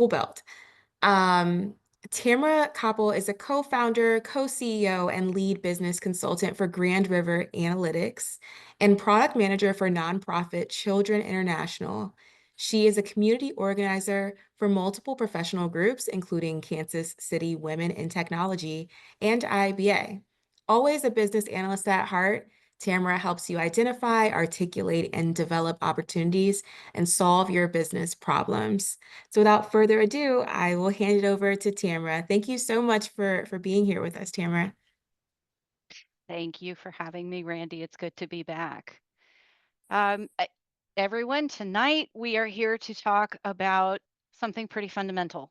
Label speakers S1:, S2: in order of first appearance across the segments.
S1: Toolbelt. Um, Tamara Copple is a co-founder, co-CEO, and lead business consultant for Grand River Analytics and product manager for nonprofit Children International. She is a community organizer for multiple professional groups, including Kansas City Women in Technology and IIBA. Always a business analyst at heart, Tamara helps you identify, articulate, and develop opportunities and solve your business problems. So without further ado, I will hand it over to Tamara. Thank you so much for being here with us, Tamara.
S2: Thank you for having me, Randy. It's good to be back. Um, I- Everyone, tonight we are here to talk about something pretty fundamental,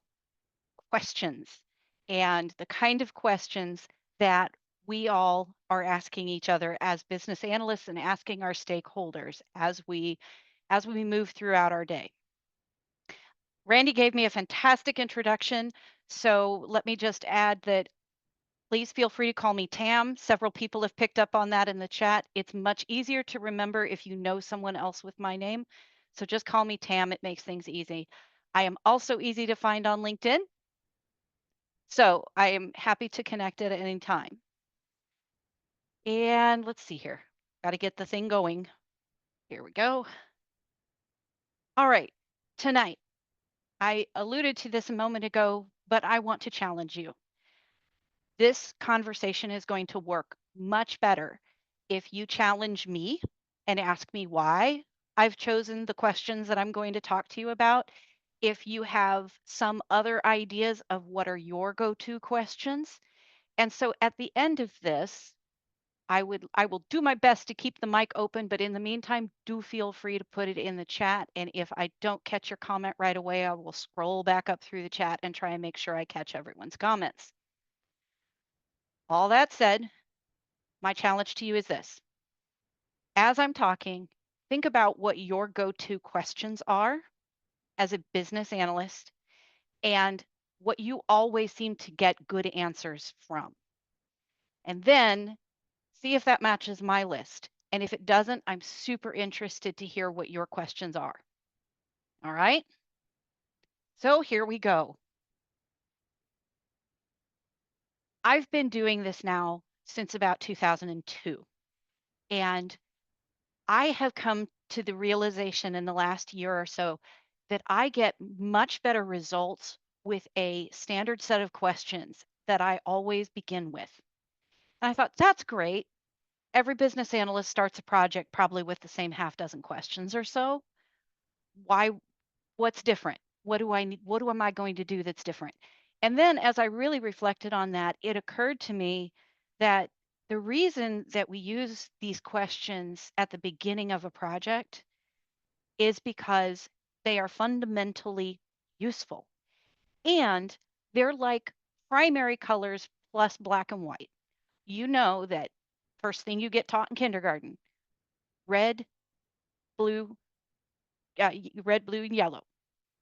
S2: questions, and the kind of questions that we all are asking each other as business analysts and asking our stakeholders as we move throughout our day. Randy gave me a fantastic introduction, so let me just add that please feel free to call me Tam. Several people have picked up on that in the chat. It's much easier to remember if you know someone else with my name. So just call me Tam. It makes things easy. I am also easy to find on LinkedIn. So I am happy to connect at any time. And let's see here. Got to get the thing going. Here we go. All right. Tonight, I alluded to this a moment ago, but I want to challenge you. This conversation is going to work much better if you challenge me and ask me why I've chosen the questions that I'm going to talk to you about. If you have some other ideas of what are your go-to questions. And so at the end of this, I will do my best to keep the mic open, but in the meantime, do feel free to put it in the chat. And if I don't catch your comment right away, I will scroll back up through the chat and try and make sure I catch everyone's comments. All that said, my challenge to you is this. As I'm talking, think about what your go-to questions are as a business analyst and what you always seem to get good answers from. And then see if that matches my list. And if it doesn't, I'm super interested to hear what your questions are. All right? So here we go. I've been doing this now since about 2002. And I have come to the realization in the last year or so that I get much better results with a standard set of questions that I always begin with. And I thought, that's great. Every business analyst starts a project probably with the same half dozen questions or so. Why, what's different? What do I need? What am I going to do that's different? And then as I really reflected on that, it occurred to me that the reason that we use these questions at the beginning of a project is because they are fundamentally useful. And they're like primary colors plus black and white. You know that first thing you get taught in kindergarten, red, blue, red, blue, and yellow.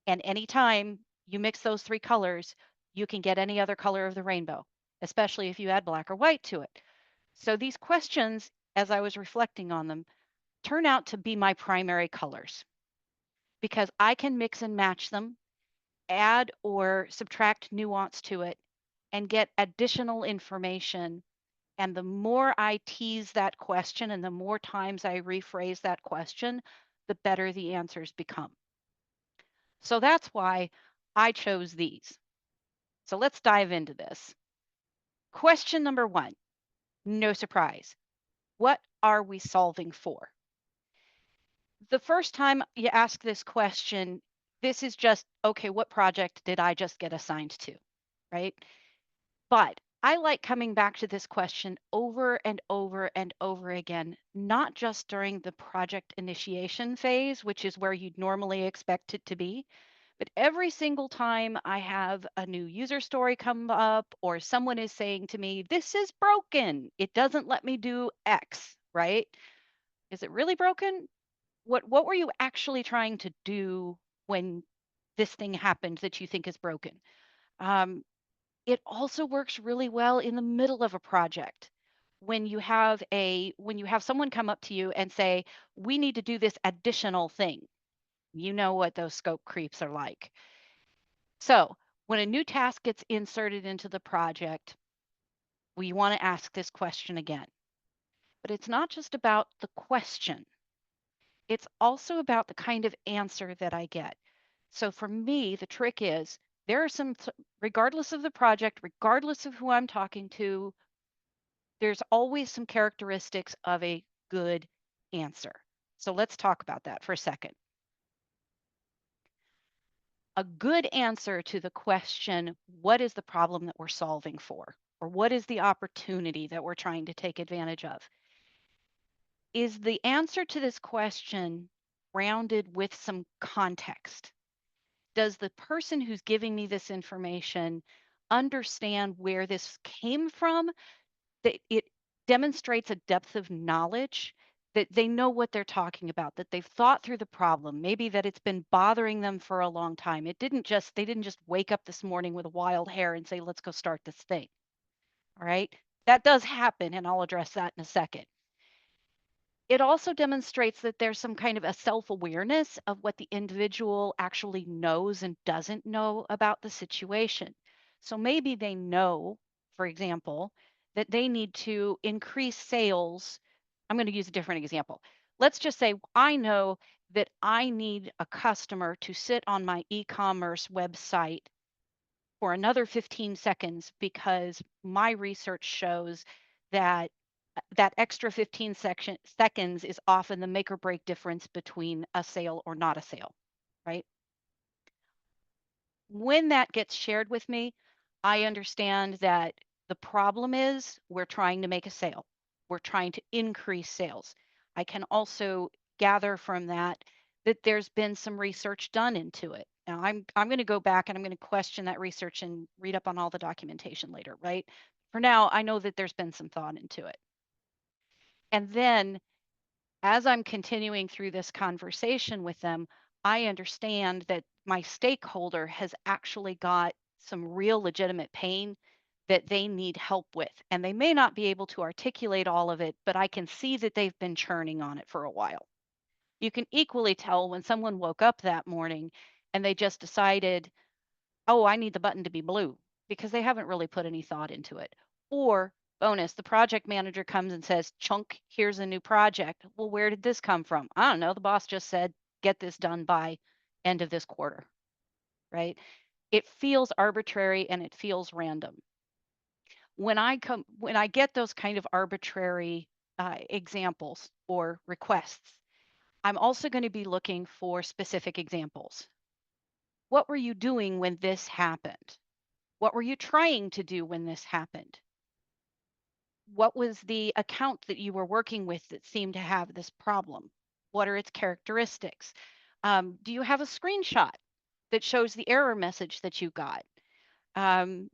S2: And anytime you mix those three colors, you can get any other color of the rainbow, especially if you add black or white to it. So these questions, as I was reflecting on them, turn out to be my primary colors because I can mix and match them, add or subtract nuance to it, and get additional information. And the more I tease that question and the more times I rephrase that question, the better the answers become. So that's why I chose these. So let's dive into this. Question number one, no surprise. What are we solving for? The first time you ask this question, this is just, okay, what project did I just get assigned to, right? But I like coming back to this question over and over and over again, not just during the project initiation phase, which is where you'd normally expect it to be, but every single time I have a new user story come up or someone is saying to me, this is broken, it doesn't let me do X, right? Is it really broken? What were you actually trying to do when this thing happened that you think is broken? Um, it also works really well in the middle of a project. When you have someone come up to you and say, we need to do this additional thing. You know what those scope creeps are like. So when a new task gets inserted into the project, we want to ask this question again. But it's not just about the question, it's also about the kind of answer that I get. So for me, the trick is there are regardless of the project, regardless of who I'm talking to, there's always some characteristics of a good answer. So let's talk about that for a second. A good answer to the question, what is the problem that we're solving for? Or what is the opportunity that we're trying to take advantage of? Is the answer to this question grounded with some context? Does the person who's giving me this information understand where this came from? That it demonstrates a depth of knowledge, that they know what they're talking about, that they've thought through the problem, maybe that it's been bothering them for a long time. They didn't just wake up this morning with wild hair and say, let's go start this thing. All right. That does happen, and I'll address that in a second. It also demonstrates that there's some kind of a self-awareness of what the individual actually knows and doesn't know about the situation. So maybe they know, for example, that they need to increase sales. I'm going to use a different example. Let's just say I know that I need a customer to sit on my e-commerce website for another 15 seconds because my research shows that that extra 15 seconds is often the make or break difference between a sale or not a sale, right? When that gets shared with me, I understand that the problem is we're trying to make a sale. We're trying to increase sales. I can also gather from that that there's been some research done into it. Now I'm going to go back and I'm going to question that research and read up on all the documentation later, right? For now, I know that there's been some thought into it. And then as I'm continuing through this conversation with them, I understand that my stakeholder has actually got some real legitimate pain that they need help with. And they may not be able to articulate all of it, but I can see that they've been churning on it for a while. You can equally tell when someone woke up that morning and they just decided, oh, I need the button to be blue because they haven't really put any thought into it. Or bonus, the project manager comes and says, Chunk, here's a new project. Well, where did this come from? I don't know. The boss just said, get this done by end of this quarter, right? It feels arbitrary and it feels random. When I get those kind of arbitrary examples or requests, I'm also going to be looking for specific examples. What were you doing when this happened? What were you trying to do when this happened? What was the account that you were working with that seemed to have this problem? What are its characteristics? Do you have a screenshot that shows the error message that you got? Um,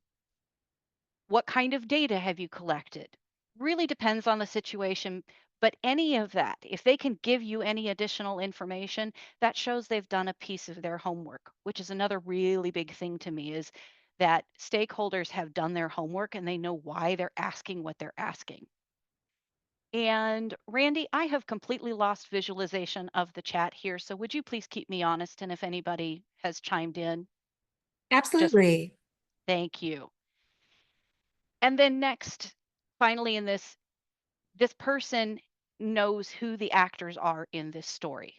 S2: what kind of data have you collected? Really depends on the situation, but any of that, if they can give you any additional information, that shows they've done a piece of their homework, which is another really big thing to me is that stakeholders have done their homework and they know why they're asking what they're asking. And Randy, I have completely lost visualization of the chat here. So would you please keep me honest? And if anybody has chimed in, just
S1: Absolutely.
S2: thank you. And then next, finally, in this person knows who the actors are in this story.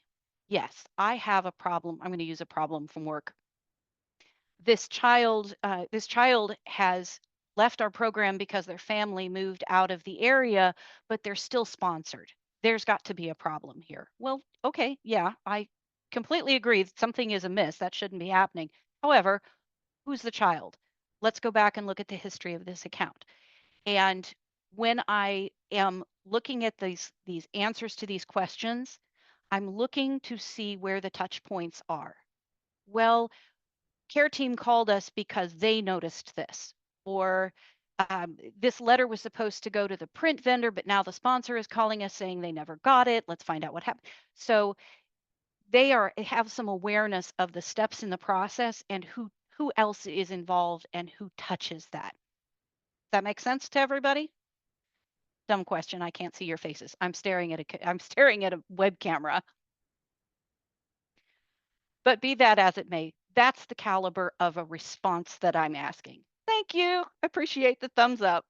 S2: Yes, I have a problem. I'm going to use a problem from work. This child has left our program because their family moved out of the area, but they're still sponsored. There's got to be a problem here. Well, okay, yeah, I completely agree. Something is amiss. That shouldn't be happening. However, who's the child? Let's go back and look at the history of this account. And when I am looking at these answers to these questions, I'm looking to see where the touch points are. Well, care team called us because they noticed this, or this letter was supposed to go to the print vendor, but now the sponsor is calling us saying they never got it. Let's find out what happened. So have some awareness of the steps in the process and who else is involved and who touches that. Does that make sense to everybody? Dumb question. I can't see your faces. I'm staring at a web camera. But be that as it may, That's the caliber of a response that I'm asking. Thank you. Appreciate the thumbs up.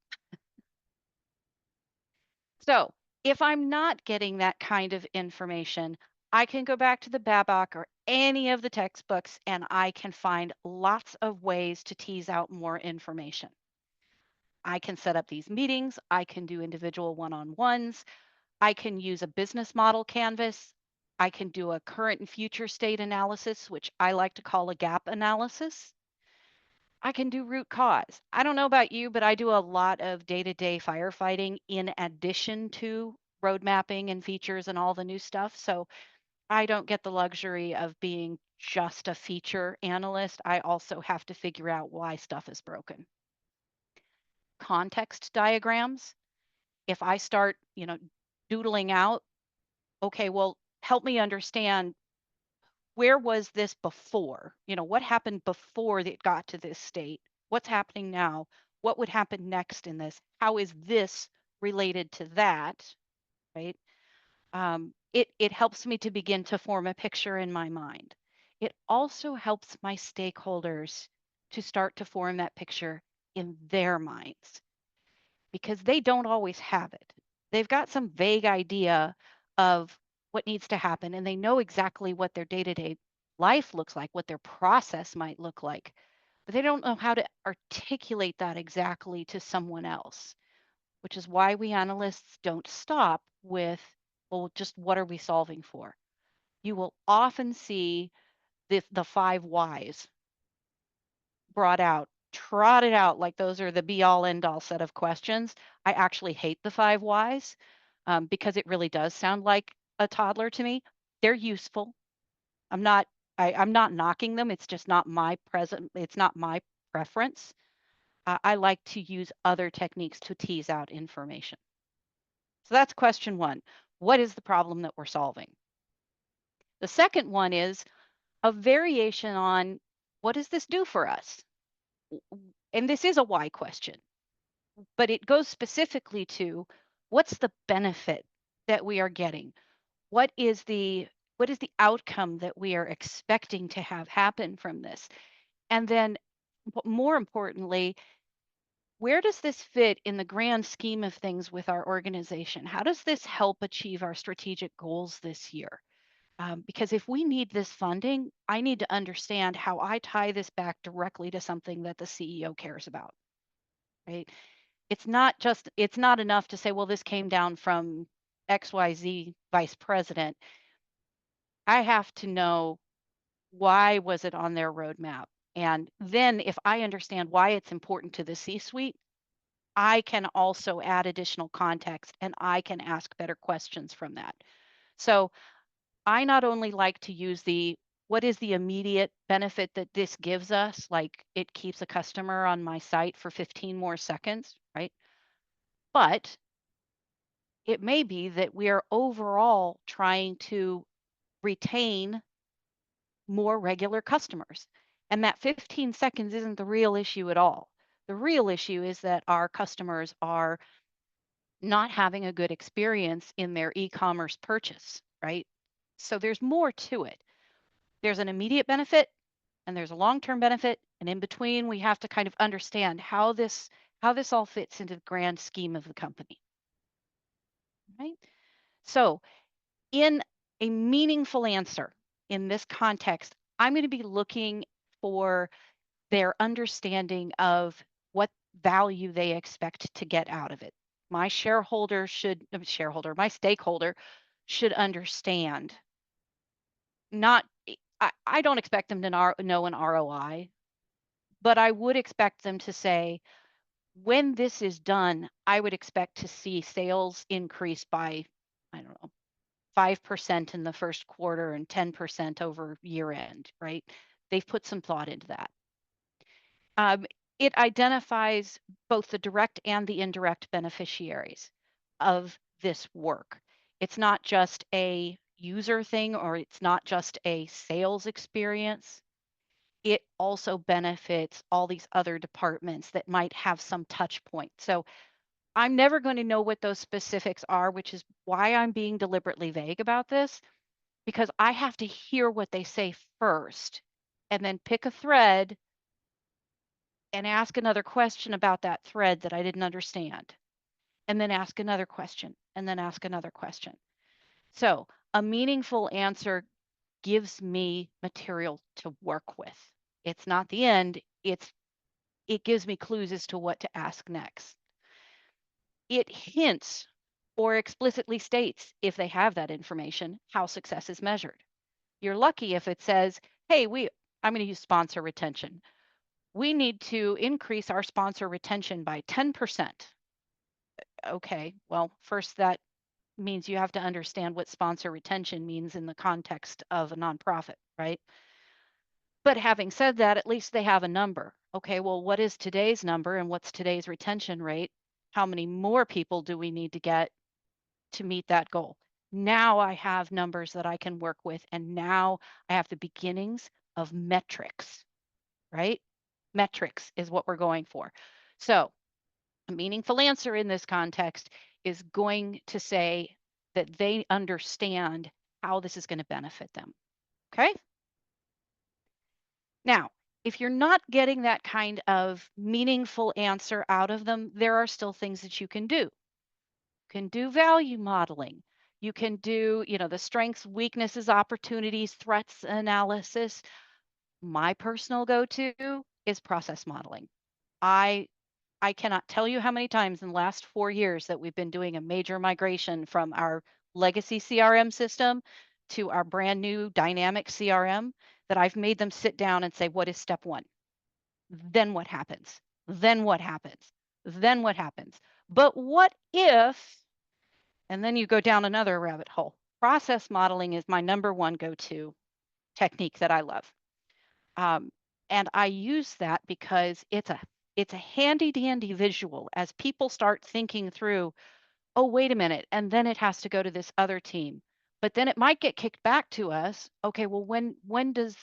S2: So, if I'm not getting that kind of information, I can go back to the Babok or any of the textbooks and I can find lots of ways to tease out more information. I can set up these meetings, I can do individual one on ones, I can use a business model canvas, I can do a current and future state analysis, which I like to call a gap analysis. I can do root cause. I don't know about you, but I do a lot of day to day firefighting in addition to road mapping and features and all the new stuff. So I don't get the luxury of being just a feature analyst. I also have to figure out why stuff is broken. Context diagrams. If I start, doodling out, okay, well, help me understand where was this before? What happened before it got to this state? What's happening now? What would happen next in this? How is this related to that? Right? It helps me to begin to form a picture in my mind. It also helps my stakeholders to start to form that picture in their minds because they don't always have it. They've got some vague idea of what needs to happen and they know exactly what their day-to-day life looks like, what their process might look like, but they don't know how to articulate that exactly to someone else, which is why we analysts don't stop with, well, just what are we solving for? You will often see the five whys brought out, trotted out like those are the be all end all set of questions. I actually hate the five whys because it really does sound like a toddler to me. They're useful. I'm not I'm not knocking them. It's just not my present. It's not my preference. I like to use other techniques to tease out information. So that's question one. What is the problem that we're solving? The second one is a variation on what does this do for us? And this is a why question, but it goes specifically to what's the benefit that we are getting? What is the outcome that we are expecting to have happen from this? And then more importantly, where does this fit in the grand scheme of things with our organization? How does this help achieve our strategic goals this year? Because if we need this funding, I need to understand how I tie this back directly to something that the CEO cares about, right? It's not enough to say, well, this came down from XYZ vice president. I have to know why was it on their roadmap? And then if I understand why it's important to the C-suite, I can also add additional context and I can ask better questions from that. So I not only like to use the what is the immediate benefit that this gives us, like it keeps a customer on my site for 15 more seconds, right? But it may be that we are overall trying to retain more regular customers. And that 15 seconds isn't the real issue at all. The real issue is that our customers are not having a good experience in their e-commerce purchase, right? So there's more to it. There's an immediate benefit and there's a long-term benefit, and in between we have to kind of understand how this all fits into the grand scheme of the company, right? So, in a meaningful answer in this context, I'm going to be looking for their understanding of what value they expect to get out of it. My my stakeholder should understand. Not, I don't expect them to know an ROI, but I would expect them to say, when this is done, I would expect to see sales increase by, I don't know, 5% in the first quarter and 10% over year end, right? They've put some thought into that. Um, it identifies both the direct and the indirect beneficiaries of this work. It's not just a user thing or it's not just a sales experience. It also benefits all these other departments that might have some touch point. So I'm never going to know what those specifics are, which is why I'm being deliberately vague about this, because I have to hear what they say first and then pick a thread and ask another question about that thread that I didn't understand, and then ask another question, and then ask another question. So a meaningful answer gives me material to work with. It's not the end, it gives me clues as to what to ask next. It hints or explicitly states, if they have that information, how success is measured. You're lucky if it says, hey, I'm going to use sponsor retention. We need to increase our sponsor retention by 10%. Okay, well, first that means you have to understand what sponsor retention means in the context of a nonprofit, right? But having said that, at least they have a number. Okay, well, what is today's number and what's today's retention rate? How many more people do we need to get to meet that goal? Now I have numbers that I can work with, and now I have the beginnings of metrics, right? Metrics is what we're going for. So, a meaningful answer in this context is going to say that they understand how this is going to benefit them. Okay. Now, if you're not getting that kind of meaningful answer out of them, there are still things that you can do. You can do value modeling. You can do, the strengths, weaknesses, opportunities, threats analysis. My personal go-to is process modeling. I I cannot tell you how many times in the last 4 years that we've been doing a major migration from our legacy CRM system to our brand new dynamic CRM that I've made them sit down and say, what is step one? Then what happens? Then what happens? Then what happens? But what if, and then you go down another rabbit hole. Process modeling is my number one go-to technique that I love. Um, and I use that because it's a handy dandy visual as people start thinking through, oh, wait a minute, and then it has to go to this other team. But then it might get kicked back to us. Okay, well, when does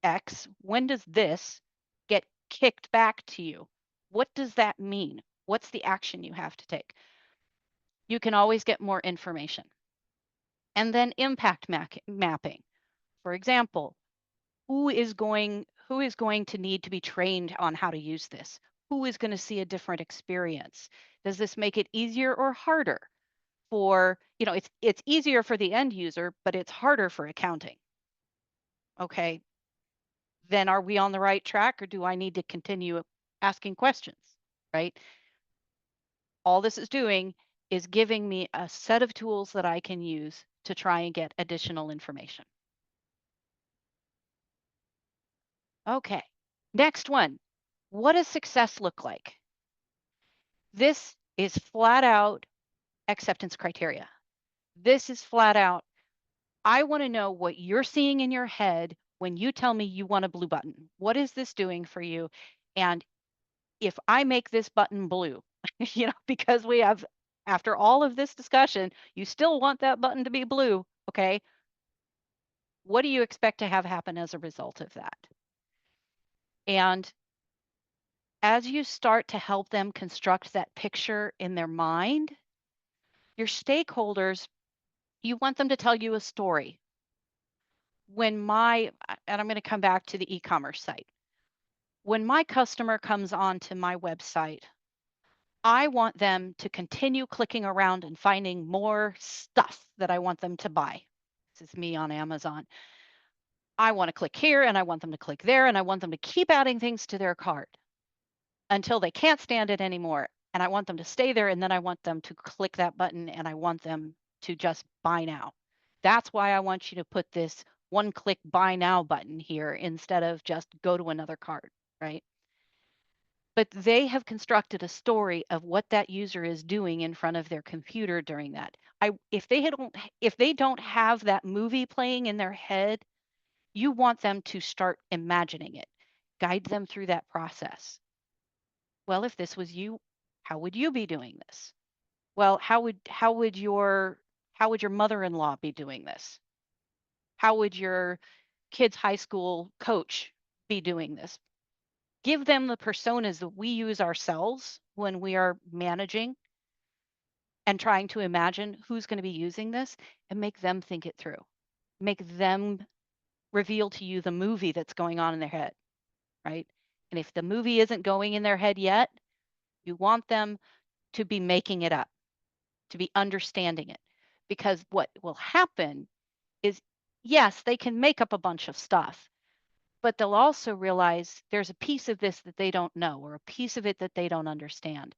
S2: X, when does this get kicked back to you? What does that mean? What's the action you have to take? You can always get more information. And then impact mapping. For example, who is going to need to be trained on how to use this? Who is going to see a different experience? Does this make it easier or harder for, it's easier for the end user, but it's harder for accounting. Okay, then are we on the right track or do I need to continue asking questions? Right? All this is doing is giving me a set of tools that I can use to try and get additional information. Okay, next one. What does success look like? This is flat out acceptance criteria. This is flat out, I want to know what you're seeing in your head when you tell me you want a blue button. What is this doing for you? And if I make this button blue, because after all of this discussion, you still want that button to be blue. Okay. What do you expect to have happen as a result of that? And as you start to help them construct that picture in their mind, your stakeholders, you want them to tell you a story. And I'm going to come back to the e-commerce site. When my customer comes onto my website, I want them to continue clicking around and finding more stuff that I want them to buy. This is me on Amazon. I want to click here and I want them to click there and I want them to keep adding things to their cart until they can't stand it anymore. And I want them to stay there and then I want them to click that button and I want them to just buy now. That's why I want you to put this one click buy now button here instead of just go to another cart, right? But they have constructed a story of what that user is doing in front of their computer during that. If they don't have that movie playing in their head, you want them to start imagining it. Guide them through that process. Well, if this was you, how would you be doing this? Well, how would your mother-in-law be doing this? How would your kid's high school coach be doing this? Give them the personas that we use ourselves when we are managing and trying to imagine who's going to be using this and make them think it through. Make them reveal to you the movie that's going on in their head, right? And if the movie isn't going in their head yet, you want them to be making it up, to be understanding it. Because what will happen is, yes, they can make up a bunch of stuff, but they'll also realize there's a piece of this that they don't know or a piece of it that they don't understand.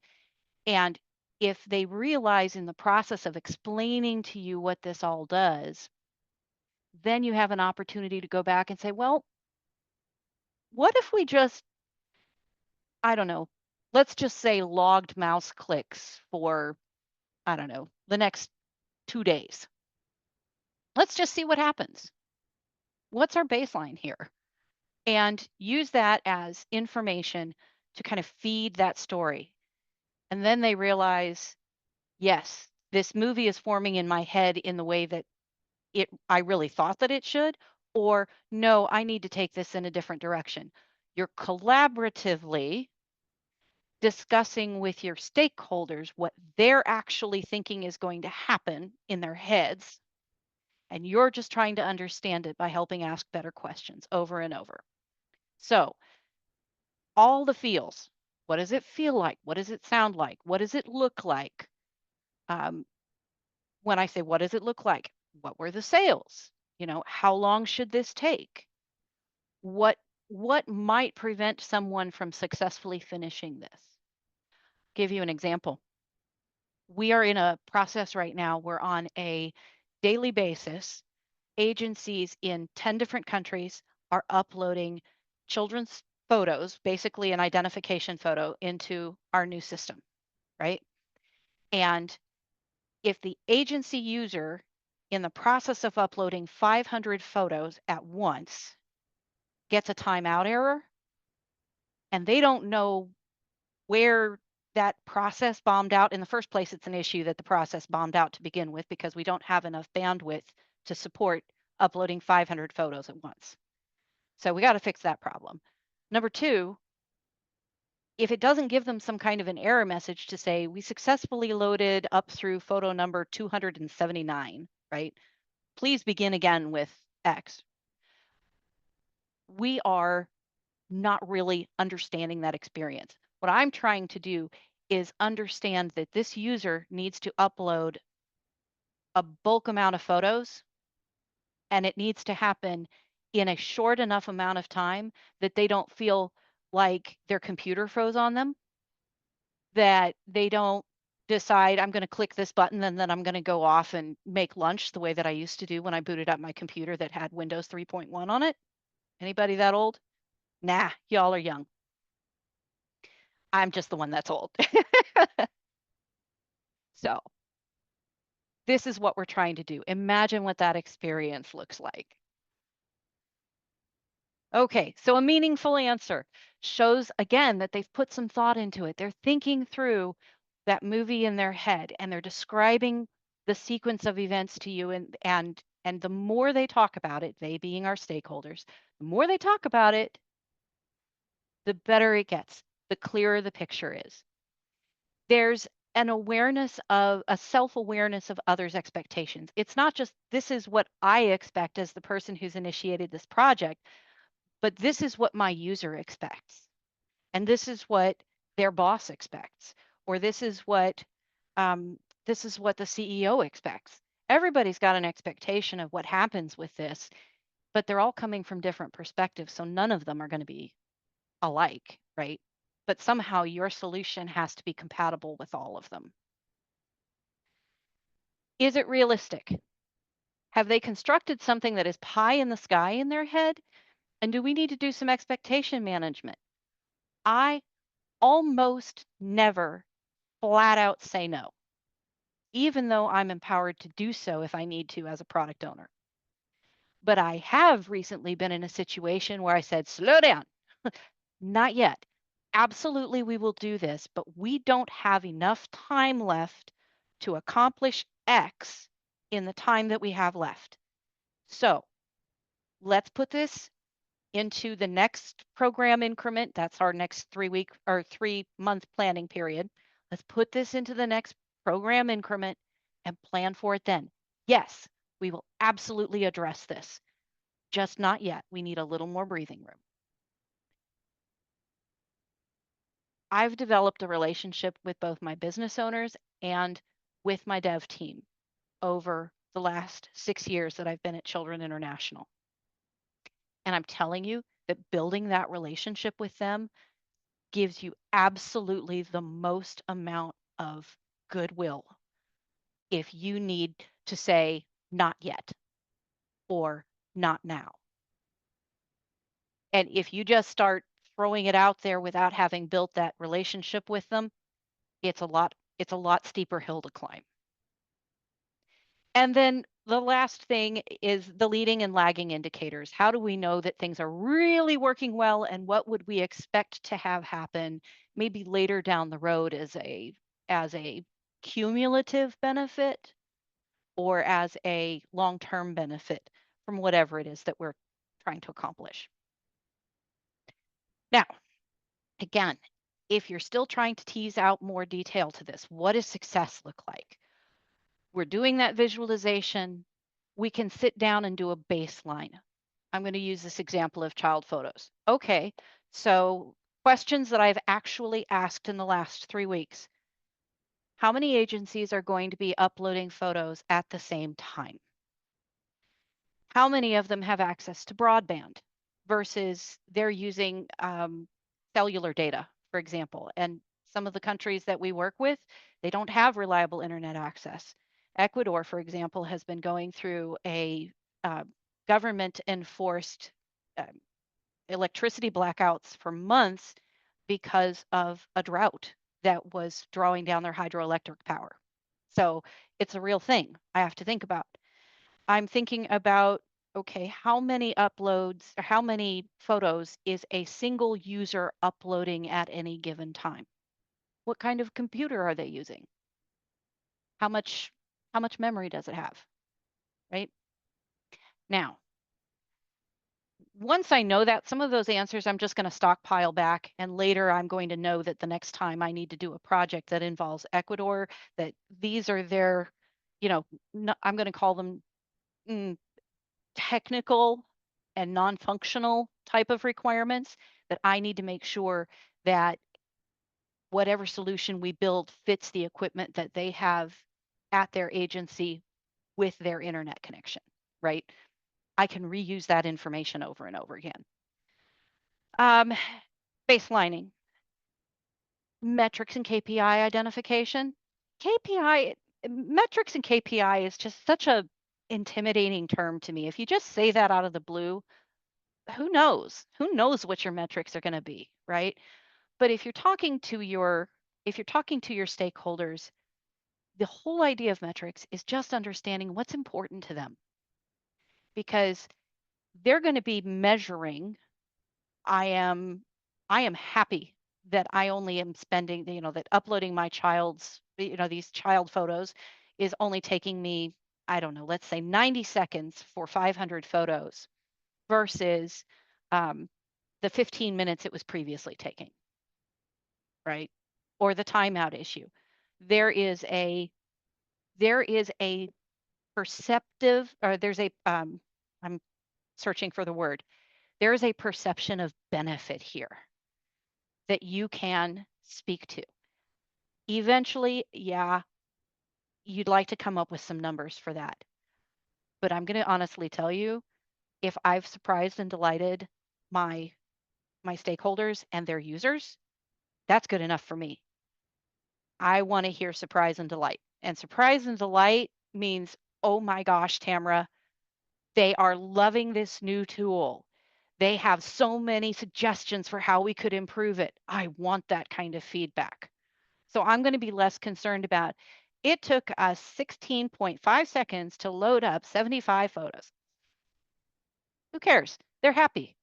S2: And if they realize in the process of explaining to you what this all does, then you have an opportunity to go back and say, well, what if we just, I don't know, let's just say logged mouse clicks for, I don't know, the next 2 days. Let's just see what happens. What's our baseline here? And use that as information to kind of feed that story. And then they realize, yes, this movie is forming in my head in the way that I really thought that it should, or no, I need to take this in a different direction. You're collaboratively discussing with your stakeholders what they're actually thinking is going to happen in their heads, and you're just trying to understand it by helping ask better questions over and over. So, all the feels. What does it feel like? What does it sound like? What does it look like? Um, when I say, what does it look like? What were the sales? How long should this take? What what might prevent someone from successfully finishing this? Give you an example. We are in a process right now where on a daily basis, agencies in 10 different countries are uploading children's photos, basically an identification photo, into our new system, right? And if the agency user in the process of uploading 500 photos at once gets a timeout error and they don't know where that process bombed out, in the first place, it's an issue that the process bombed out to begin with because we don't have enough bandwidth to support uploading 500 photos at once. So we got to fix that problem. Number two, if it doesn't give them some kind of an error message to say, we successfully loaded up through photo number 279, right? Please begin again with X. We are not really understanding that experience. What I'm trying to do is understand that this user needs to upload a bulk amount of photos and it needs to happen in a short enough amount of time that they don't feel like their computer froze on them, that they don't decide I'm going to click this button and then I'm going to go off and make lunch the way that I used to do when I booted up my computer that had Windows 3.1 on it. Anybody that old? Nah, y'all are young. I'm just the one that's old. So this is what we're trying to do. Imagine what that experience looks like. Okay, so a meaningful answer shows again that they've put some thought into it. They're thinking through that movie in their head and they're describing the sequence of events to you, and the more they talk about it, they being our stakeholders, the more they talk about it, the better it gets, the clearer the picture is. There's an awareness of a self-awareness of others' expectations. It's not just this is what I expect as the person who's initiated this project, but this is what my user expects. And this is what their boss expects, or this is what the CEO expects. Everybody's got an expectation of what happens with this, but they're all coming from different perspectives, so none of them are going to be alike, right? But somehow your solution has to be compatible with all of them. Is it realistic? Have they constructed something that is pie in the sky in their head? And do we need to do some expectation management? I almost never flat out say no, even though I'm empowered to do so if I need to as a product owner. But I have recently been in a situation where I said, slow down, not yet. Absolutely, we will do this, but we don't have enough time left to accomplish X in the time that we have left. So let's put this into the next program increment. That's our next 3-week or 3-month planning period. Let's put this into the next program increment and plan for it then. Yes, we will absolutely address this. just not yet. We need a little more breathing room. I've developed a relationship with both my business owners and with my dev team over the last 6 years that I've been at Children International. And I'm telling you that building that relationship with them gives you absolutely the most amount of goodwill if you need to say, not yet or not now. And if you just start throwing it out there without having built that relationship with them, it's a lot steeper hill to climb. And then the last thing is the leading and lagging indicators. How do we know that things are really working well, and what would we expect to have happen maybe later down the road as a cumulative benefit or as a long-term benefit from whatever it is that we're trying to accomplish. Now, again, if you're still trying to tease out more detail to this, what does success look like? We're doing that visualization. We can sit down and do a baseline. I'm going to use this example of child photos. Okay, so questions that I've actually asked in the last 3 weeks. How many agencies are going to be uploading photos at the same time? How many of them have access to broadband versus they're using cellular data, for example? And some of the countries that we work with, they don't have reliable internet access. Ecuador, for example, has been going through a uh, government enforced uh, electricity blackouts for months because of a drought that was drawing down their hydroelectric power. So it's a real thing I have to think about. I'm thinking about, okay, how many uploads or how many photos is a single user uploading at any given time? What kind of computer are they using? How much how much memory does it have, right? Now, once I know that, some of those answers I'm just going to stockpile back, and later I'm going to know that the next time I need to do a project that involves Ecuador, that these are their, I'm going to call them mm, technical and non-functional type of requirements that I need to make sure that whatever solution we build fits the equipment that they have at their agency with their internet connection, right? I can reuse that information over and over again. Um, Baselining, metrics and KPI identification. KPI, metrics and KPI is just such a intimidating term to me. If you just say that out of the blue, who knows? Who knows what your metrics are going to be, right? But if you're talking to your stakeholders, the whole idea of metrics is just understanding what's important to them because they're going to be measuring I am I am happy that I only am spending, that uploading my these child photos is only taking me, I don't know, let's say 90 seconds for 500 photos versus um, the 15 minutes it was previously taking, right? Or the timeout issue. There is a there is a perceptive, or I'm searching for the word. There is a perception of benefit here that you can speak to. Eventually, yeah, you'd like to come up with some numbers for that. But I'm going to honestly tell you, if I've surprised and delighted my my stakeholders and their users, that's good enough for me. I want to hear surprise and delight. And surprise and delight means, oh my gosh, Tamara, they are loving this new tool. They have so many suggestions for how we could improve it. I want that kind of feedback. So I'm going to be less concerned about it took us 16.5 seconds to load up 75 photos. Who cares? They're happy.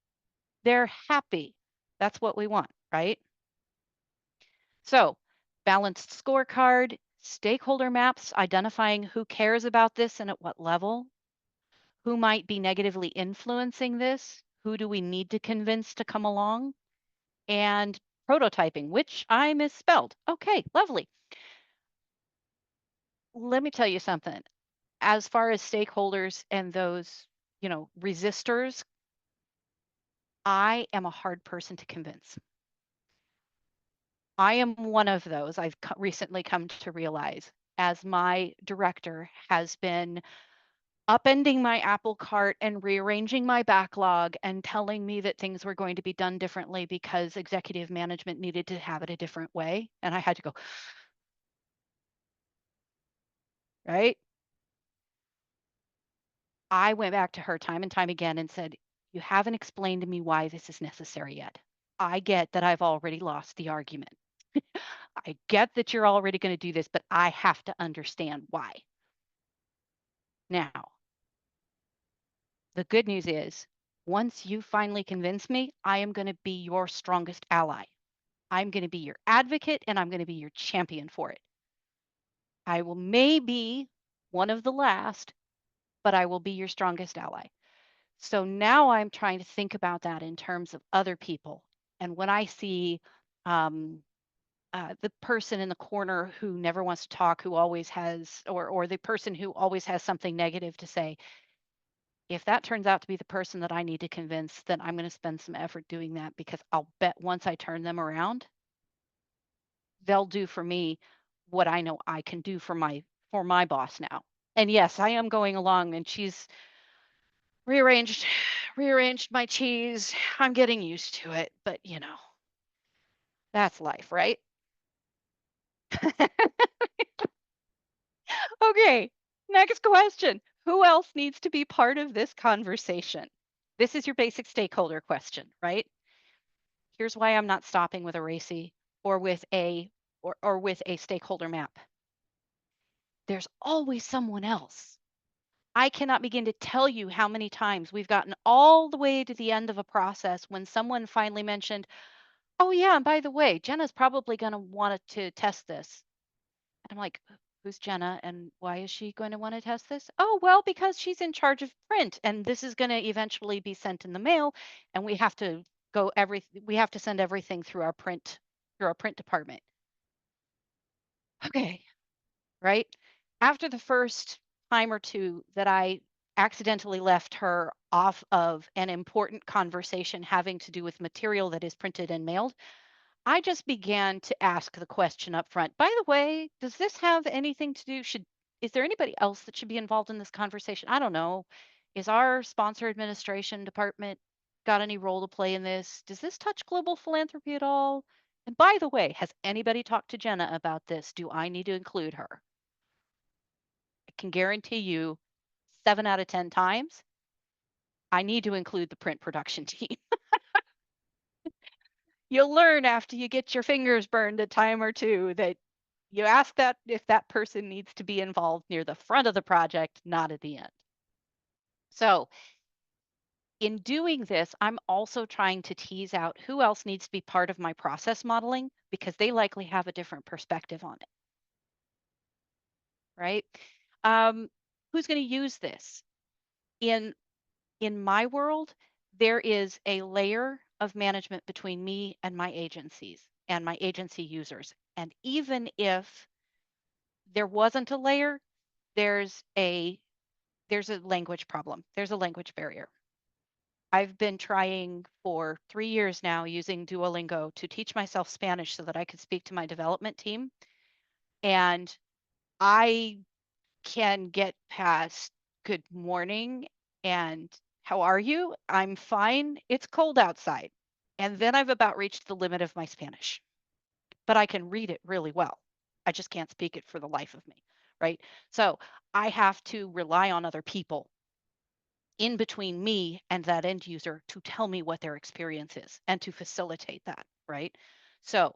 S2: They're happy. That's what we want, right? So, balanced scorecard, stakeholder maps, identifying who cares about this and at what level, who might be negatively influencing this, who do we need to convince to come along, and prototyping, which I misspelled. Okay, lovely. Let me tell you something. As far as stakeholders and those resistors, I am a hard person to convince. I am one of those I've recently come to realize as my director has been upending my apple cart and rearranging my backlog and telling me that things were going to be done differently because executive management needed to have it a different way. And I had to go, right? I went back to her time and time again and said, you haven't explained to me why this is necessary yet. I get that I've already lost the argument. I get that you're already going to do this, but I have to understand why. Now, the good news is, once you finally convince me, I am going to be your strongest ally. I'm going to be your advocate and I'm going to be your champion for it. I will maybe one of the last, but I will be your strongest ally. So now I'm trying to think about that in terms of other people. And when I see um, the person in the corner who never wants to talk, who always has, or the person who always has something negative to say, if that turns out to be the person that I need to convince, then I'm going to spend some effort doing that because I'll bet once I turn them around, they'll do for me what I know I can do for my boss now. And yes, I am going along and she's rearranged rearranged my cheese. I'm getting used to it, but that's life, right? Okay, next question. Who else needs to be part of this conversation? This is your basic stakeholder question, right? Here's why I'm not stopping with a RACI or with a stakeholder map. There's always someone else. I cannot begin to tell you how many times we've gotten all the way to the end of a process when someone finally mentioned, oh yeah, and by the way, Jenna's probably going to want to test this. And I'm like, who's Jenna and why is she going to want to test this? Oh, well, because she's in charge of print and this is going to eventually be sent in the mail and we have to send everything through our print department. Okay, right? After the first time or two that I accidentally left her off of an important conversation having to do with material that is printed and mailed, I just began to ask the question up front. By the way, does this have anything to do? Is there anybody else that should be involved in this conversation? I don't know. Is our sponsor administration department got any role to play in this? Does this touch global philanthropy at all? And by the way, has anybody talked to Jenna about this? Do I need to include her? I can guarantee you 7 out of 10 times, I need to include the print production team. You'll learn after you get your fingers burned a time or two that you ask that if that person needs to be involved near the front of the project, not at the end. So in doing this, I'm also trying to tease out who else needs to be part of my process modeling because they likely have a different perspective on it, right? Um, who's going to use this? In in my world, there is a layer of management between me and my agencies and my agency users. And even if there wasn't a layer, there's a there's a language problem. There's a language barrier. I've been trying for 3 years now using Duolingo to teach myself Spanish so that I could speak to my development team. And I can get past good morning and how are you? I'm fine. It's cold outside. And then I've about reached the limit of my Spanish, but I can read it really well. I just can't speak it for the life of me. Right. So I have to rely on other people in between me and that end user to tell me what their experience is and to facilitate that. Right. So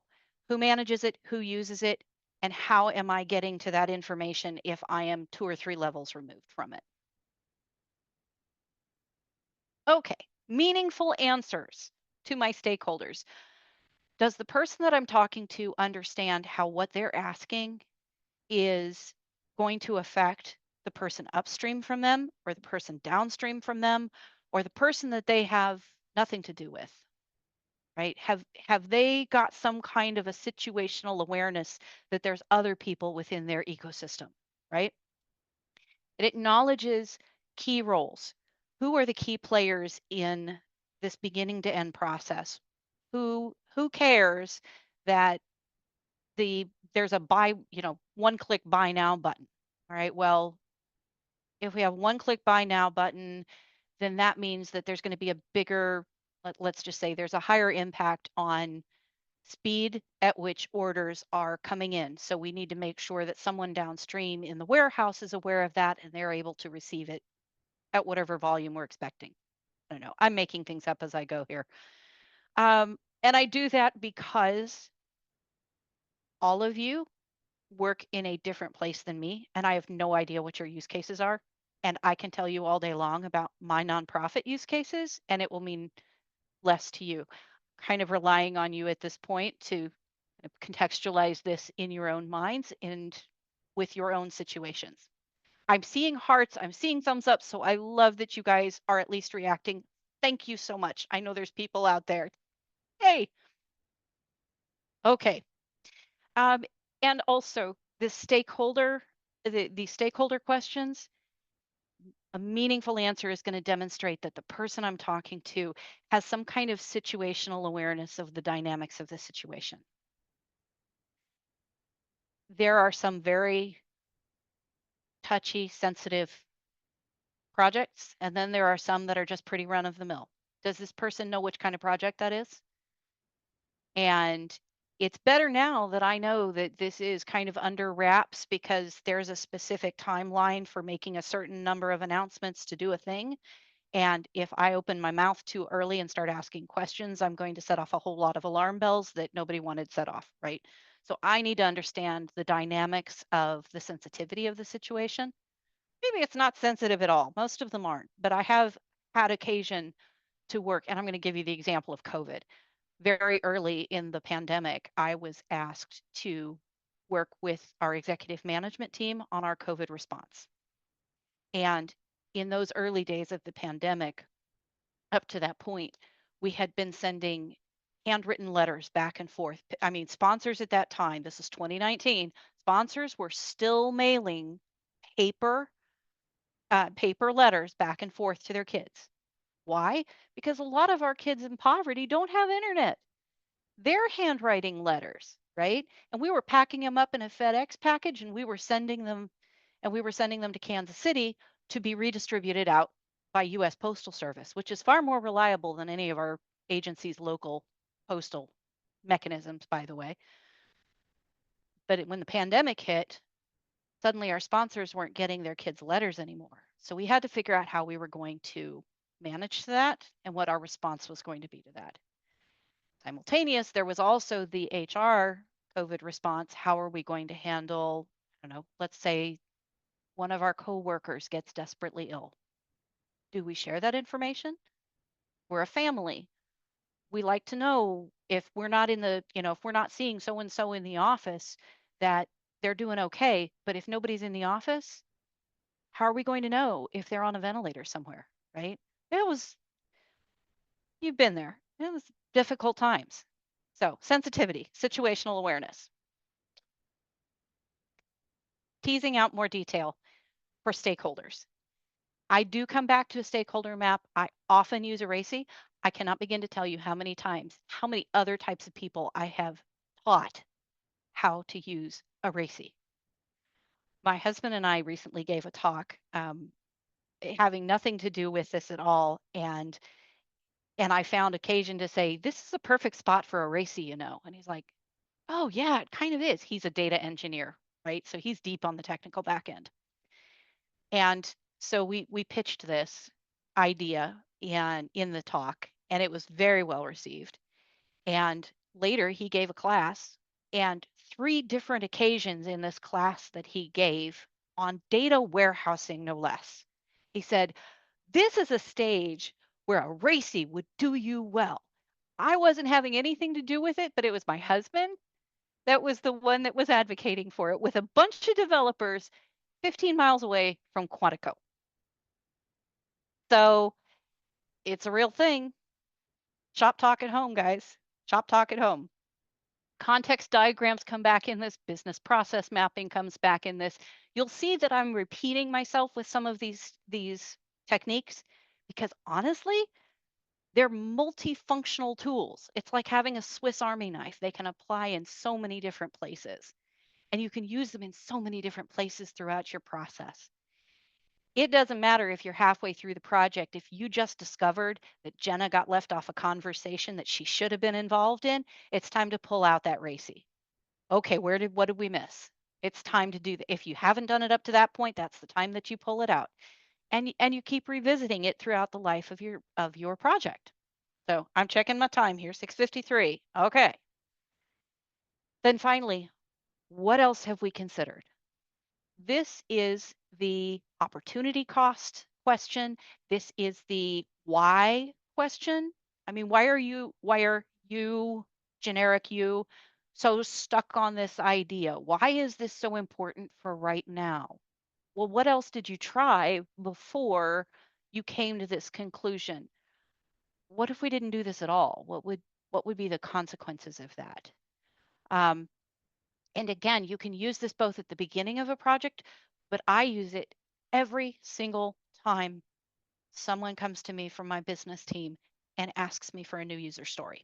S2: who manages it? Who uses it? And how am I getting to that information if I am 2 or 3 levels removed from it? Okay, meaningful answers to my stakeholders. Does the person that I'm talking to understand how what they're asking is going to affect the person upstream from them or the person downstream from them or the person that they have nothing to do with? Right? Have they got some kind of a situational awareness that there's other people within their ecosystem, right? It acknowledges key roles. who are the key players in this beginning to end process? Who cares that there's a buy, one click buy now button. All right. Well, if we have one click buy now button, then that means that there's going to be a bigger, let's just say there's a higher impact on speed at which orders are coming in. So we need to make sure that someone downstream in the warehouse is aware of that and they're able to receive it at whatever volume we're expecting. I don't know. I'm making things up as I go here. And I do that because all of you work in a different place than me, and I have no idea what your use cases are. And I can tell you all day long about my nonprofit use cases, and it will mean less to you. Kind of relying on you at this point to contextualize this in your own minds and with your own situations. I'm seeing hearts, I'm seeing thumbs up, so I love that you guys are at least reacting. Thank you so much. I know there's people out there. Hey, okay. Um, and also the stakeholder questions, a meaningful answer is going to demonstrate that the person I'm talking to has some kind of situational awareness of the dynamics of the situation. There are some very touchy, sensitive projects, and then there are some that are just pretty run of the mill. Does this person know which kind of project that is? And it's better now that I know that this is kind of under wraps because there's a specific timeline for making a certain number of announcements to do a thing. And if I open my mouth too early and start asking questions, I'm going to set off a whole lot of alarm bells that nobody wanted set off, right? So I need to understand the dynamics of the sensitivity of the situation. Maybe it's not sensitive at all. Most of them aren't, but I have had occasion to work, and I'm going to give you the example of COVID. Very early in the pandemic, I was asked to work with our executive management team on our COVID response. And in those early days of the pandemic, up to that point, we had been sending handwritten letters back and forth. I mean, sponsors at that time, this is 2019, sponsors were still mailing paper paper letters back and forth to their kids. Why? Because a lot of our kids in poverty don't have internet. They're handwriting letters, right? And we were packing them up in a FedEx package and we were sending them to Kansas City to be redistributed out by US Postal Service, which is far more reliable than any of our agencies' local postal mechanisms, by the way. But when the pandemic hit, suddenly our sponsors weren't getting their kids' letters anymore. So we had to figure out how we were going to manage that and what our response was going to be to that. Simultaneous, there was also the HR COVID response. How are we going to handle, I don't know, let's say one of our coworkers gets desperately ill. Do we share that information? We're a family. We like to know if we're not if we're not seeing so and so in the office that they're doing okay. But if nobody's in the office, how are we going to know if they're on a ventilator somewhere, right? It was, you've been there. It was difficult times. So, sensitivity, situational awareness, teasing out more detail for stakeholders. I do come back to a stakeholder map. I often use a RACI. I cannot begin to tell you how many times, how many other types of people I have taught how to use a RACI. My husband and I recently gave a talk having nothing to do with this at all. And I found occasion to say, this is a perfect spot for a RACI, you know. And he's like, oh, yeah, it kind of is. He's a data engineer, right? So he's deep on the technical back end. And so we pitched this idea and in the talk, and it was very well received. And later he gave a class, and three different occasions in this class that he gave on data warehousing, no less. He said, this is a stage where a RACI would do you well. I wasn't having anything to do with it, but it was my husband that was the one that was advocating for it with a bunch of developers 15 miles away from Quantico. So it's a real thing. Shop talk at home, guys. Shop talk at home. Context diagrams come back in this. Business process mapping comes back in this. You'll see that I'm repeating myself with some of these techniques because honestly, they're multifunctional tools. It's like having a Swiss Army knife. They can apply in so many different places, and you can use them in so many different places throughout your process. It doesn't matter if you're halfway through the project. If you just discovered that Jenna got left off a conversation that she should have been involved in, it's time to pull out that RACI. Okay, what did we miss? It's time to do that. If you haven't done it up to that point, that's the time that you pull it out. And you keep revisiting it throughout the life of your project. So I'm checking my time here, 6:53. Okay. Then finally, what else have we considered? This is the opportunity cost question. This is the why question. I mean, why are you generic you so stuck on this idea? Why is this so important for right now? Well, what else did you try before you came to this conclusion? What if we didn't do this at all? What would be the consequences of that? Um, and again, you can use this both at the beginning of a project, but I use it every single time someone comes to me from my business team and asks me for a new user story.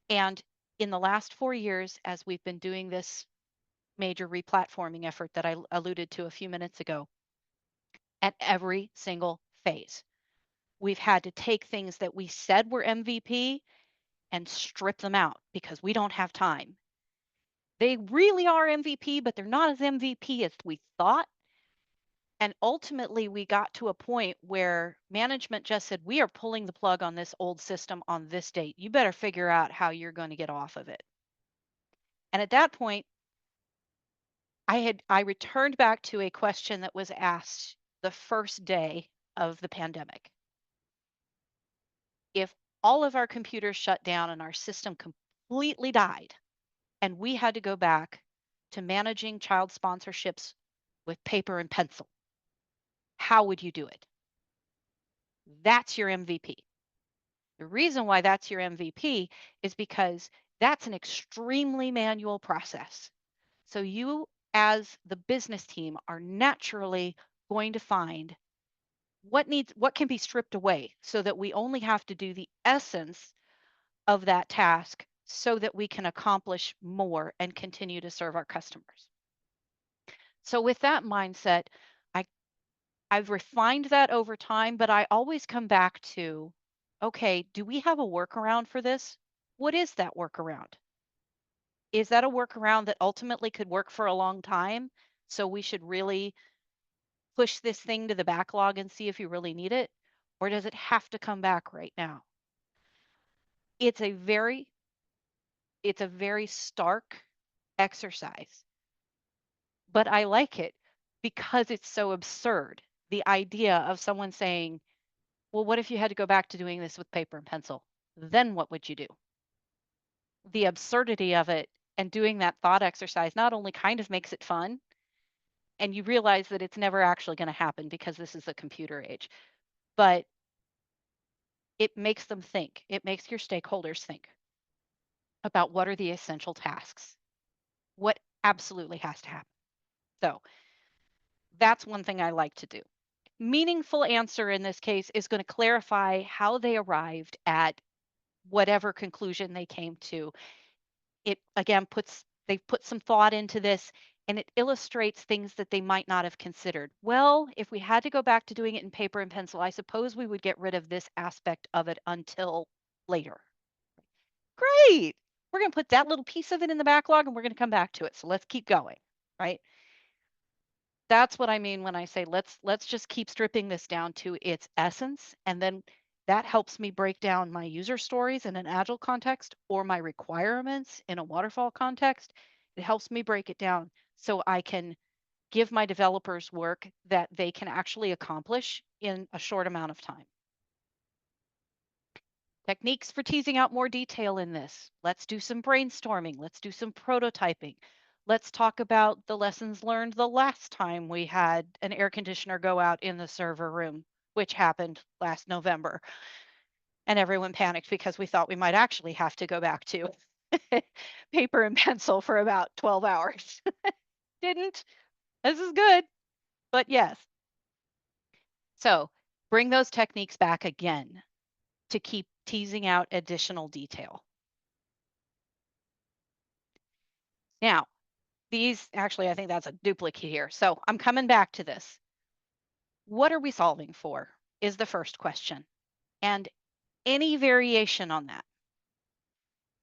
S2: And in the last 4 years, as we've been doing this major replatforming effort that I alluded to a few minutes ago, at every single phase, we've had to take things that we said were MVP and strip them out because we don't have time. They really are MVP, but they're not as MVP as we thought. And ultimately, we got to a point where management just said, we are pulling the plug on this old system on this date. You better figure out how you're going to get off of it. And at that point, I returned back to a question that was asked the first day of the pandemic. If all of our computers shut down and our system completely died, and we had to go back to managing child sponsorships with paper and pencil, how would you do it? That's your MVP. The reason why that's your MVP is because that's an extremely manual process. So you, as the business team, are naturally going to find what can be stripped away so that we only have to do the essence of that task so that we can accomplish more and continue to serve our customers. So with that mindset, I I've refined that over time, but I always come back to, okay, do we have a workaround for this? What is that workaround? Is that a workaround that ultimately could work for a long time? So we should really push this thing to the backlog and see if you really need it? Or does it have to come back right now? It's a very it's a very stark exercise, but I like it because it's so absurd. The idea of someone saying, well, what if you had to go back to doing this with paper and pencil? Then what would you do? The absurdity of it and doing that thought exercise not only kind of makes it fun, and you realize that it's never actually going to happen because this is a computer age, but it makes them think. It makes your stakeholders think about what are the essential tasks, what absolutely has to happen. So that's one thing I like to do. Meaningful answer in this case is going to clarify how they arrived at whatever conclusion they came to. It again puts they've put some thought into this, and it illustrates things that they might not have considered. Well, if we had to go back to doing it in paper and pencil, I suppose we would get rid of this aspect of it until later. Great. We're going to put that little piece of it in the backlog and we're going to come back to it. So let's keep going, right? That's what I mean when I say let's just keep stripping this down to its essence, and then that helps me break down my user stories in an agile context or my requirements in a waterfall context. It helps me break it down so I can give my developers work that they can actually accomplish in a short amount of time. Techniques for teasing out more detail in this. Let's do some brainstorming. Let's do some prototyping. Let's talk about the lessons learned the last time we had an air conditioner go out in the server room, which happened last November. And everyone panicked because we thought we might actually have to go back to paper and pencil for about 12 hours. Didn't. This is good. But yes. So Bring those techniques back again to keep teasing out additional detail. Now, these actually, I think that's a duplicate here. So I'm coming back to this. What are we solving for? Is the first question. And any variation on that.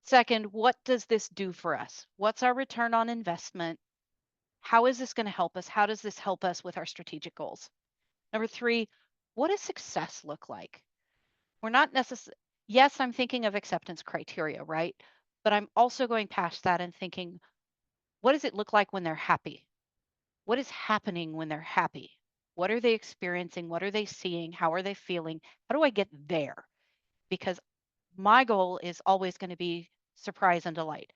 S2: Second, what does this do for us? What's our return on investment? How is this going to help us? How does this help us with our strategic goals? Number three, what does success look like? We're not necessarily, yes, I'm thinking of acceptance criteria, right? But I'm also going past that and thinking, what does it look like when they're happy? What is happening when they're happy? What are they experiencing? What are they seeing? How are they feeling? How do I get there? Because my goal is always going to be surprise and delight.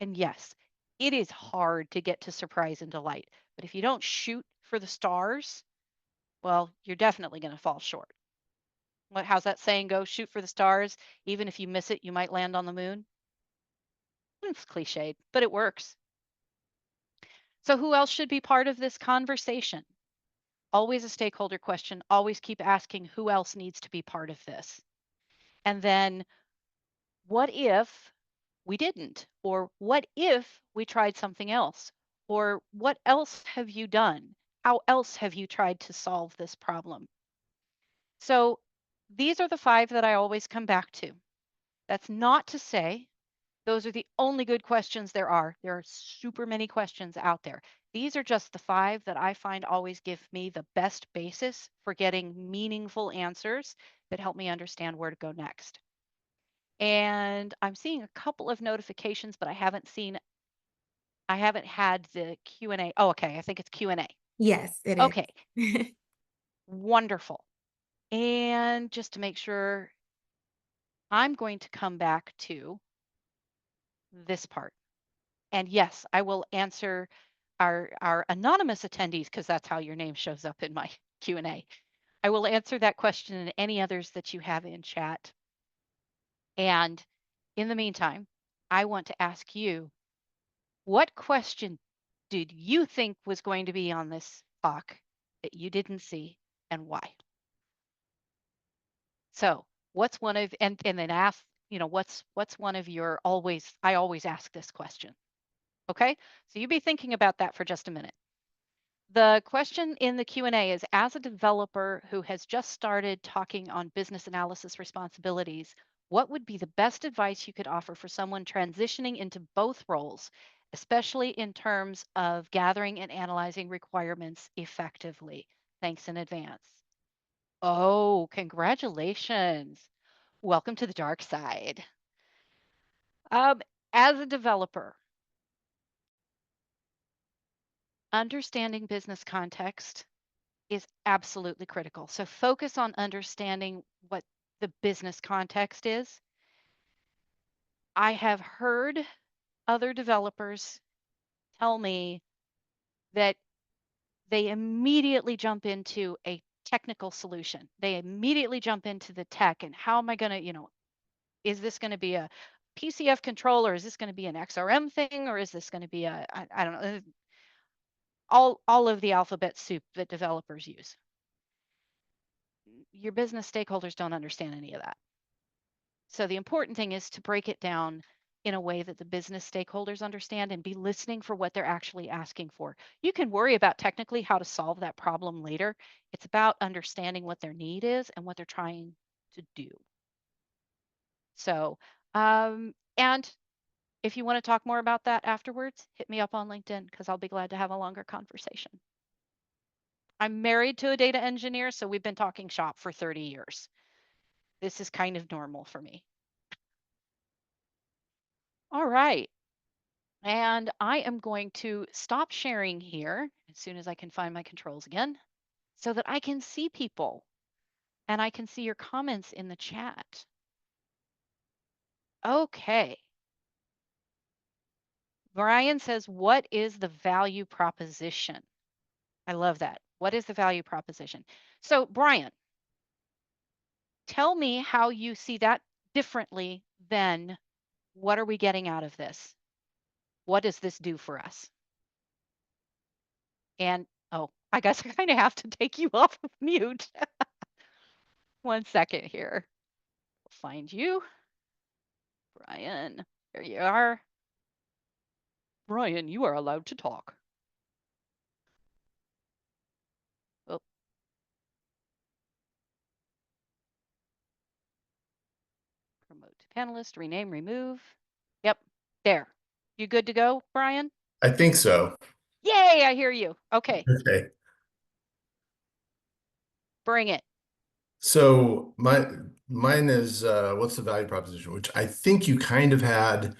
S2: And yes, it is hard to get to surprise and delight. But if you don't shoot for the stars, well, you're definitely going to fall short. How's that saying go? Shoot for the stars. Even if you miss it, you might land on the moon. It's cliched, but it works. So, who else should be part of this conversation? Always a stakeholder question. Always keep asking who else needs to be part of this. And then, what if we didn't? Or what if we tried something else? Or what else have you done? How else have you tried to solve this problem? So, these are the five that I always come back to. That's not to say those are the only good questions there are. There are super many questions out there. These are just the five that I find always give me the best basis for getting meaningful answers that help me understand where to go next. And I'm seeing a couple of notifications, but I haven't had the Q&A. Oh, okay. I think it's Q&A.
S1: Yes, it
S2: Okay.
S1: is.
S2: Wonderful. And just to make sure, I'm going to come back to this part. And yes, I will answer our anonymous attendees because that's how your name shows up in my Q&A. I will answer that question and any others that you have in chat. And in the meantime, I want to ask you, what question did you think was going to be on this talk that you didn't see and why? So, what's one of and then ask, what's one of your always I always ask this question. Okay? So you be thinking about that for just a minute. The question in the Q&A is, as a developer who has just started talking on business analysis responsibilities, what would be the best advice you could offer for someone transitioning into both roles, especially in terms of gathering and analyzing requirements effectively? Thanks in advance. Oh, congratulations. Welcome to the dark side. Um, as a developer, understanding business context is absolutely critical. So focus on understanding what the business context is. I have heard other developers tell me that they immediately jump into a technical solution. They immediately jump into the tech and how am I going to, is this going to be a PCF controller? Is this going to be an XRM thing? Or is this going to be I don't know, all of the alphabet soup that developers use. Your business stakeholders don't understand any of that. So the important thing is to break it down in a way that the business stakeholders understand and be listening for what they're actually asking for. You can worry about technically how to solve that problem later. It's about understanding what their need is and what they're trying to do. So, and if you want to talk more about that afterwards, hit me up on LinkedIn because I'll be glad to have a longer conversation. I'm married to a data engineer, so we've been talking shop for 30 years. This is kind of normal for me. All right. And I am going to stop sharing here as soon as I can find my controls again so that I can see people and I can see your comments in the chat. Okay. Brian says, what is the value proposition? I love that. What is the value proposition? So, Brian, tell me how you see that differently than what are we getting out of this? What does this do for us? And oh, I guess I kind of have to take you off of mute. One second here. We'll find you. Brian, there you are. Brian, you are allowed to talk. Oh, promote to panelist, rename, remove. Yep, there. You good to go, Brian?
S3: I think so.
S2: Yay, I hear you. Okay,
S3: Okay.
S2: bring it.
S3: So mine is what's the value proposition, which I think you kind of had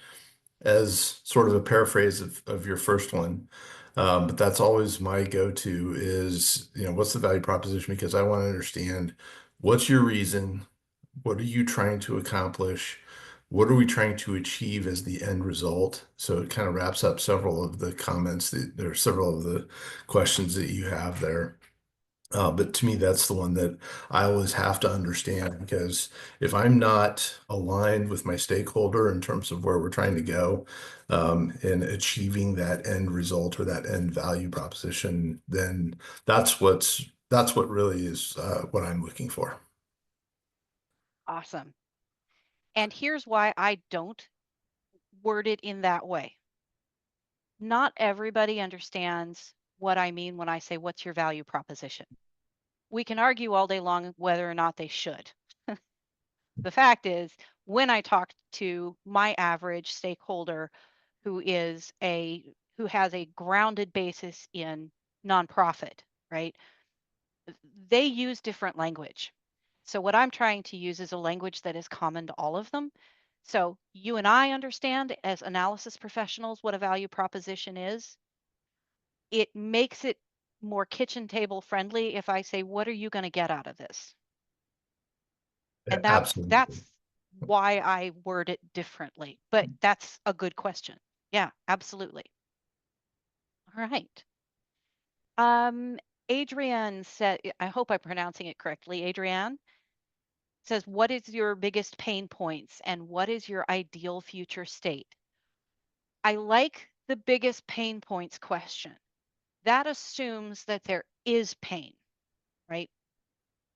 S3: as sort of a paraphrase of your first one. But that's always my go-to is, what's the value proposition? Because I want to understand what's your reason? What are you trying to accomplish? What are we trying to achieve as the end result? So it kind of wraps up several of the comments that there are several of the questions that you have there. But to me, that's the one that I always have to understand because if I'm not aligned with my stakeholder in terms of where we're trying to go, in achieving that end result or that end value proposition, then that's what really is what I'm looking for.
S2: Awesome. And here's why I don't word it in that way. Not everybody understands what I mean when I say, what's your value proposition? We can argue all day long whether or not they should. The fact is, when I talk to my average stakeholder who is who has a grounded basis in nonprofit, right? They use different language. So what I'm trying to use is a language that is common to all of them. So you and I understand as analysis professionals what a value proposition is. It makes it more kitchen table friendly if I say, what are you going to get out of this? And
S3: Absolutely.
S2: that's why I word it differently. But that's a good question. Yeah, absolutely. All right. Um, Adrienne said, I hope I'm pronouncing it correctly. Adrienne says, what is your biggest pain points and what is your ideal future state? I like the biggest pain points question. That assumes that there is pain, right?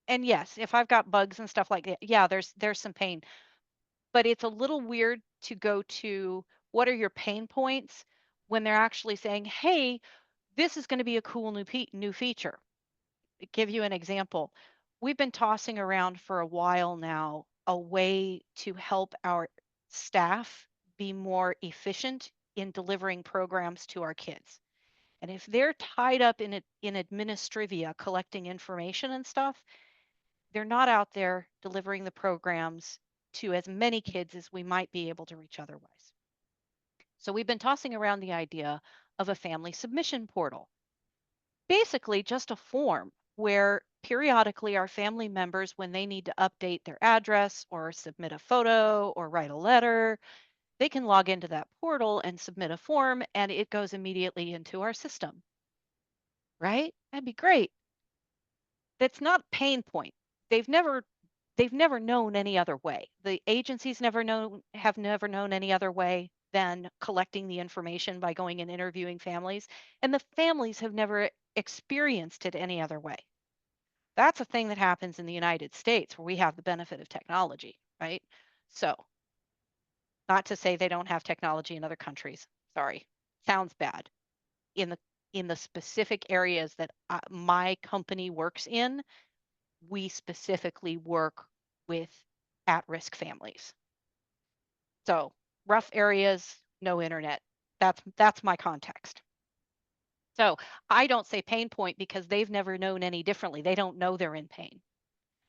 S2: And yes, if I've got bugs and stuff like that, yeah, there's some pain. But it's a little weird to go to what are your pain points when they're actually saying, "Hey, this is going to be a cool new feature." Give you an example. We've been tossing around for a while now a way to help our staff be more efficient in delivering programs to our kids. And if they're tied up in it in administrivia, collecting information and stuff, they're not out there delivering the programs to as many kids as we might be able to reach otherwise. So we've been tossing around the idea of a family submission portal, basically just a form where periodically our family members, when they need to update their address or submit a photo or write a letter, they can log into that portal and submit a form and it goes immediately into our system, right? That'd be great. That's not a pain point. They've never they've never known any other way. The agencies never known any other way than collecting the information by going and interviewing families, and the families have never experienced it any other way. That's a thing that happens in the United States where we have the benefit of technology, right? So, not to say they don't have technology in other countries. Sorry. Sounds bad. In the specific areas that my company works in, we specifically work with at-risk families. So, rough areas, no internet. That's my context. So, I don't say pain point because they've never known any differently. They don't know they're in pain.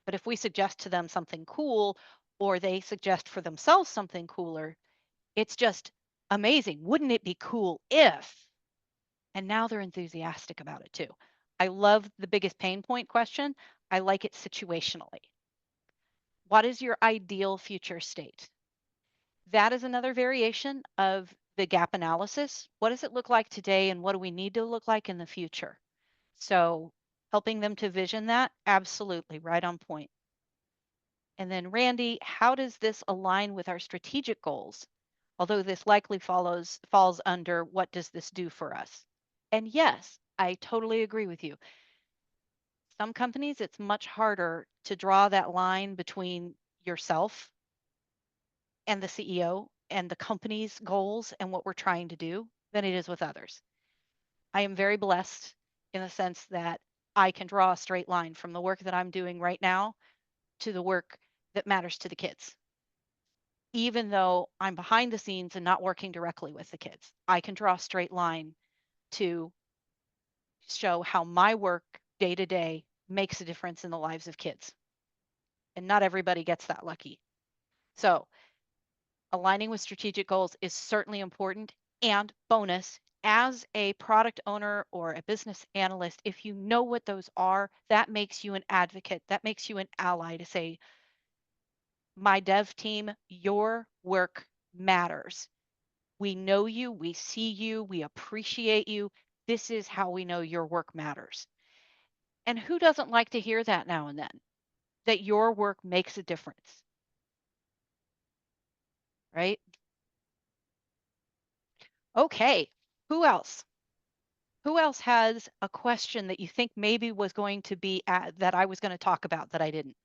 S2: But if we suggest to them something cool or they suggest for themselves something cooler, it's just amazing. Wouldn't it be cool if? And now they're enthusiastic about it too. I love the biggest pain point question. I like it situationally. What is your ideal future state? That is another variation of the gap analysis. What does it look like today and what do we need to look like in the future? So helping them to vision that, absolutely right on point. And then Randy, how does this align with our strategic goals? Although this likely falls under what does this do for us? And yes, I totally agree with you. Some companies, it's much harder to draw that line between yourself and the CEO and the company's goals and what we're trying to do than it is with others. I am very blessed in the sense that I can draw a straight line from the work that I'm doing right now to the work that matters to the kids. Even though I'm behind the scenes and not working directly with the kids, I can draw a straight line to show how my work day to day makes a difference in the lives of kids. And not everybody gets that lucky. So aligning with strategic goals is certainly important. And bonus, as a product owner or a business analyst, if you know what those are, that makes you an advocate. That makes you an ally to say, my dev team, your work matters. We know you, we see you, we appreciate you. This is how we know your work matters. And who doesn't like to hear that now and then? That your work makes a difference, right? Okay, who else? Who else has a question that you think maybe was going to be that I was going to talk about that I didn't?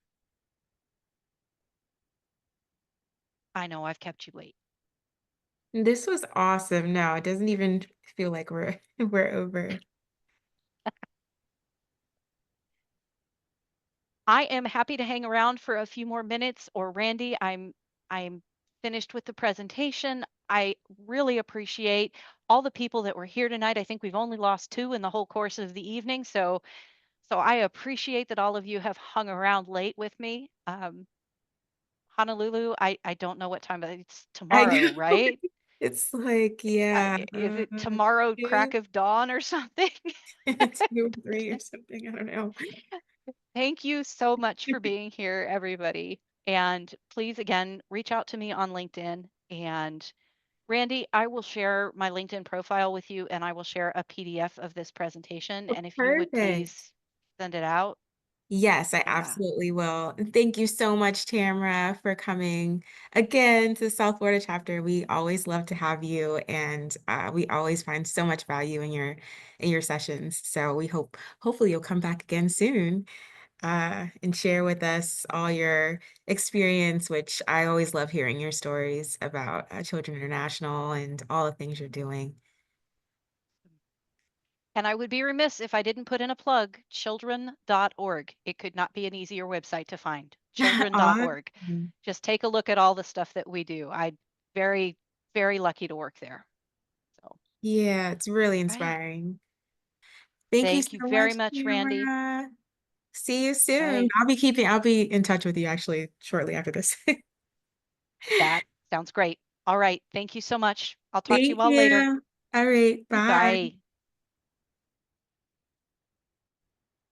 S2: I know I've kept you late.
S1: This was awesome. No, it doesn't even feel like we're we're over.
S2: I am happy to hang around for a few more minutes, or Randy, I'm finished with the presentation. I really appreciate all the people that were here tonight. I think we've only lost 2 in the whole course of the evening, so I appreciate that all of you have hung around late with me. Honolulu, I don't know what time, but it's
S1: I
S2: tomorrow,
S1: know.
S2: right?
S1: It's like, yeah,
S2: Is it tomorrow, crack
S1: two,
S2: of dawn or something?
S1: 2 or 3 or something. I don't know.
S2: Thank you so much for being here, everybody. And please, again, reach out to me on LinkedIn. And Randy, I will share my LinkedIn profile with you and I will share a PDF of this presentation. And if you would
S1: Perfect.
S2: please send it out.
S1: Yes, I
S2: Yeah.
S1: absolutely will. And thank you so much, Tamara, for coming again to the South Florida chapter. We always love to have you, and we always find so much value in your sessions. So we hopefully you'll come back again soon and share with us all your experience, which I always love hearing your stories about Children International and all the things you're doing.
S2: And I would be remiss if I didn't put in a plug, children.org. It could not be an easier website to find. Children.org.
S1: Awesome.
S2: Just take a look at all the stuff that we do. I'm very, very lucky to work there. So,
S1: Yeah, it's really
S2: right.
S1: inspiring. Thank you
S2: Thank you
S1: so
S2: very
S1: much,
S2: much, Randy.
S1: Tamara. See you
S2: All
S1: soon.
S2: right.
S1: I'll be in touch with you actually shortly after this.
S2: That sounds great. All right. Thank you so much. I'll talk to you
S1: Thank
S2: all later.
S1: you. All right, bye.
S2: Bye.